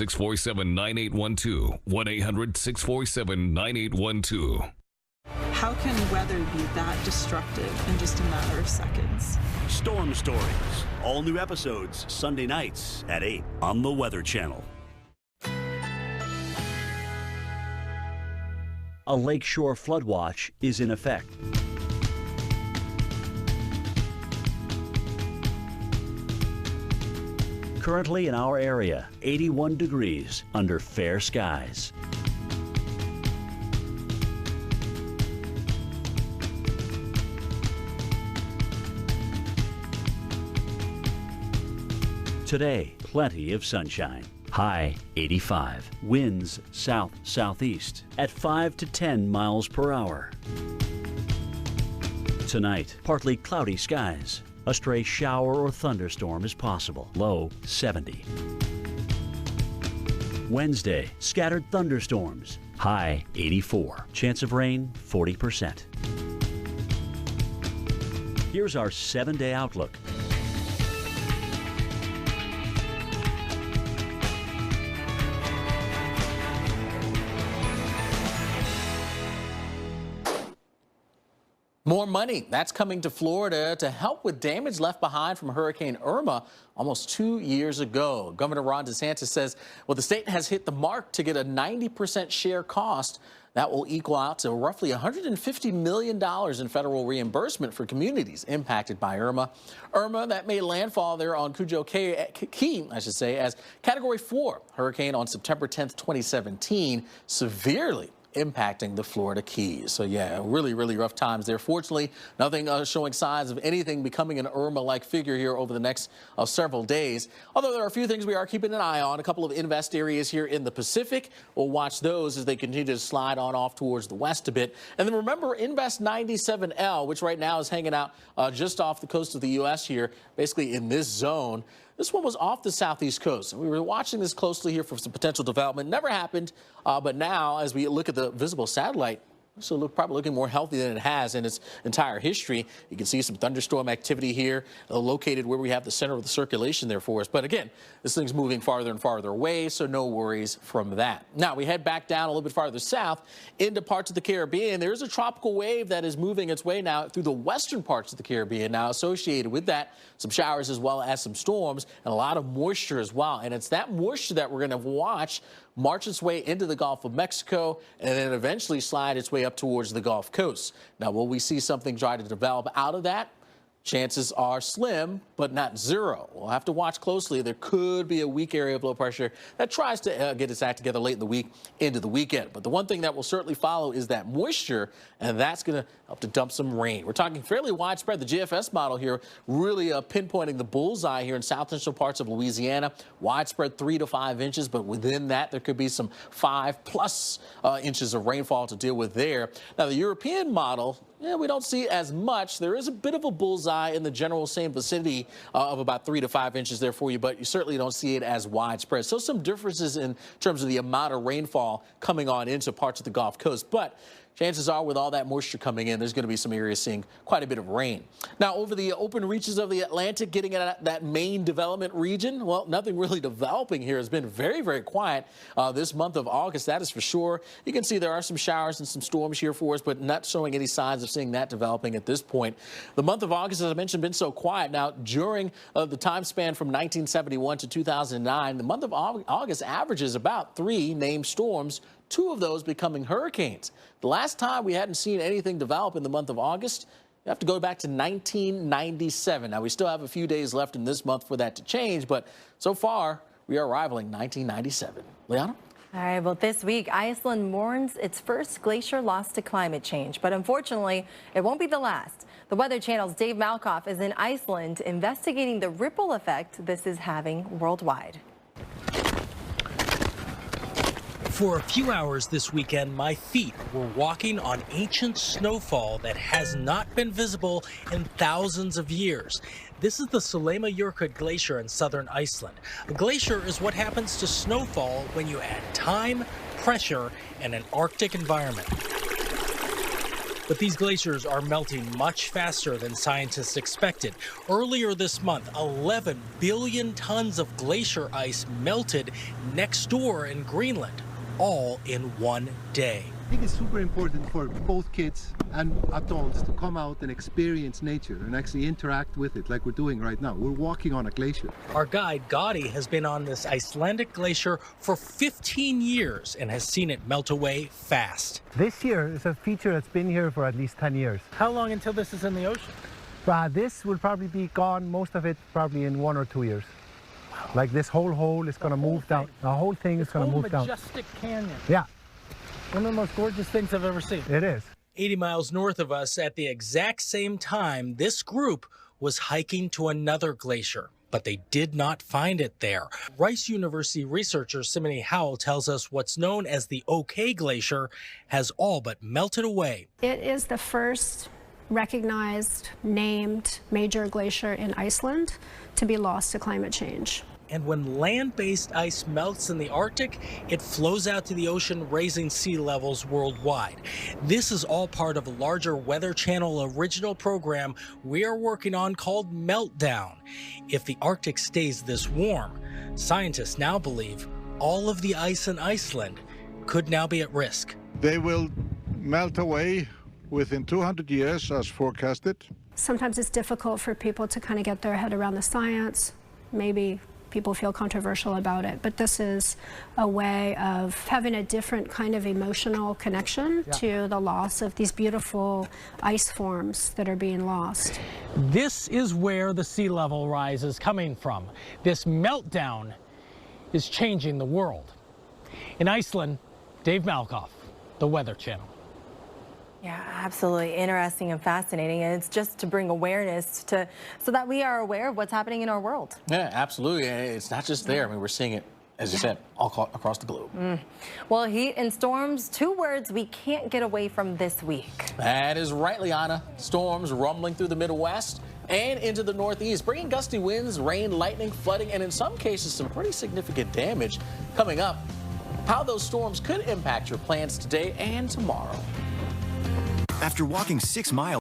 1-800-647-9812. 1-800-647-9812. How can weather be that destructive in just a matter of seconds? Storm Stories. All new episodes Sunday nights at 8 on the Weather Channel. A lakeshore flood watch is in effect. Currently in our area, 81 degrees under fair skies. Today, plenty of sunshine. High 85. Winds south-southeast at 5 to 10 miles per hour. Tonight, partly cloudy skies. A stray shower or thunderstorm is possible. Low 70. Wednesday, scattered thunderstorms. High 84. Chance of rain 40%. Here's our 7-day outlook. More money, that's coming to Florida to help with damage left behind from Hurricane Irma almost 2 years ago. Governor Ron DeSantis says, well, the state has hit the mark to get a 90% share cost. That will equal out to roughly $150 million in federal reimbursement for communities impacted by Irma. Irma, that made landfall there on Cujo Key, as Category 4 hurricane on September 10th, 2017, severely impacting the Florida Keys. So yeah, really, really rough times there. Fortunately, nothing showing signs of anything becoming an Irma-like figure here over the next several days. Although there are a few things we are keeping an eye on. A couple of invest areas here in the Pacific. We'll watch those as they continue to slide on off towards the west a bit. And then remember Invest 97L, which right now is hanging out just off the coast of the U.S. here, basically in this zone. This one was off the southeast coast. We were watching this closely here for some potential development. Never happened, but now as we look at the visible satellite, so probably looking more healthy than it has in its entire history. You can see some thunderstorm activity here, located where we have the center of the circulation there for us. But again, this thing's moving farther and farther away, so no worries from that. Now, we head back down a little bit farther south into parts of the Caribbean. There's a tropical wave that is moving its way now through the western parts of the Caribbean. Now, associated with that, some showers as well as some storms and a lot of moisture as well. And it's that moisture that we're going to watch march its way into the Gulf of Mexico and then eventually slide its way up towards the Gulf Coast. Now, will we see something try to develop out of that? Chances are slim, but not zero. We'll have to watch closely. There could be a weak area of low pressure that tries to get its act together late in the week into the weekend. But the one thing that will certainly follow is that moisture, and that's going to help to dump some rain. We're talking fairly widespread. The GFS model here really pinpointing the bullseye here in south central parts of Louisiana. Widespread 3 to 5 inches, but within that there could be some 5+ inches of rainfall to deal with there. Now, the European model, yeah, we don't see as much. There is a bit of a bullseye in the general same vicinity of about 3 to 5 inches there for you, but you certainly don't see it as widespread. So some differences in terms of the amount of rainfall coming on into parts of the Gulf Coast. But chances are with all that moisture coming in, there's going to be some areas seeing quite a bit of rain. Now, over the open reaches of the Atlantic, getting at that main development region, well, nothing really developing here. Has been very, very quiet this month of August, that is for sure. You can see there are some showers and some storms here for us, but not showing any signs of seeing that developing at this point. The month of August, as I mentioned, been so quiet. Now, during the time span from 1971 to 2009, the month of August averages about 3 named storms, 2 of those becoming hurricanes. The last time we hadn't seen anything develop in the month of August, you have to go back to 1997. Now, we still have a few days left in this month for that to change, but so far, we are rivaling 1997. Liana? All right, well, this week, Iceland mourns its first glacier lost to climate change, but unfortunately, it won't be the last. The Weather Channel's Dave Malkoff is in Iceland investigating the ripple effect this is having worldwide. For a few hours this weekend, my feet were walking on ancient snowfall that has not been visible in thousands of years. This is the Jökulsá Glacier in southern Iceland. A glacier is what happens to snowfall when you add time, pressure, and an Arctic environment. But these glaciers are melting much faster than scientists expected. Earlier this month, 11 billion tons of glacier ice melted next door in Greenland, all in one day. I think it's super important for both kids and adults to come out and experience nature and actually interact with it like we're doing right now. We're walking on a glacier. Our guide, Gadi, has been on this Icelandic glacier for 15 years and has seen it melt away fast. This year is a feature that's been here for at least 10 years. How long until this is in the ocean? This will probably be gone, most of it probably in 1 or 2 years. Wow. Like this whole hole is going to move down. The whole thing is going to move down. Majestic canyon. Yeah. One of the most gorgeous things I've ever seen. It is. 80 miles north of us at the exact same time, this group was hiking to another glacier, but they did not find it there. Rice University researcher Simone Howell tells us what's known as the OK Glacier has all but melted away. It is the first recognized, named major glacier in Iceland to be lost to climate change. And when land-based ice melts in the Arctic, it flows out to the ocean, raising sea levels worldwide. This is all part of a larger Weather Channel original program we are working on called Meltdown. If the Arctic stays this warm, scientists now believe all of the ice in Iceland could now be at risk. They will melt away within 200 years as forecasted. Sometimes it's difficult for people to kind of get their head around the science. Maybe people feel controversial about it, but this is a way of having a different kind of emotional connection to the loss of these beautiful ice forms that are being lost. This is where the sea level rise is coming from. This meltdown is changing the world. In Iceland, Dave Malkoff, the Weather Channel. Yeah, absolutely interesting and fascinating, and it's just to bring awareness to so that we are aware of what's happening in our world. Yeah, absolutely. And it's not just there. I mean, we're seeing it, as you said, all across the globe. Well, heat and storms, 2 words we can't get away from this week. That is right, Liana. Storms rumbling through the Midwest and into the Northeast, bringing gusty winds, rain, lightning, flooding, and in some cases, some pretty significant damage. Coming up, how those storms could impact your plans today and tomorrow. After walking 6 miles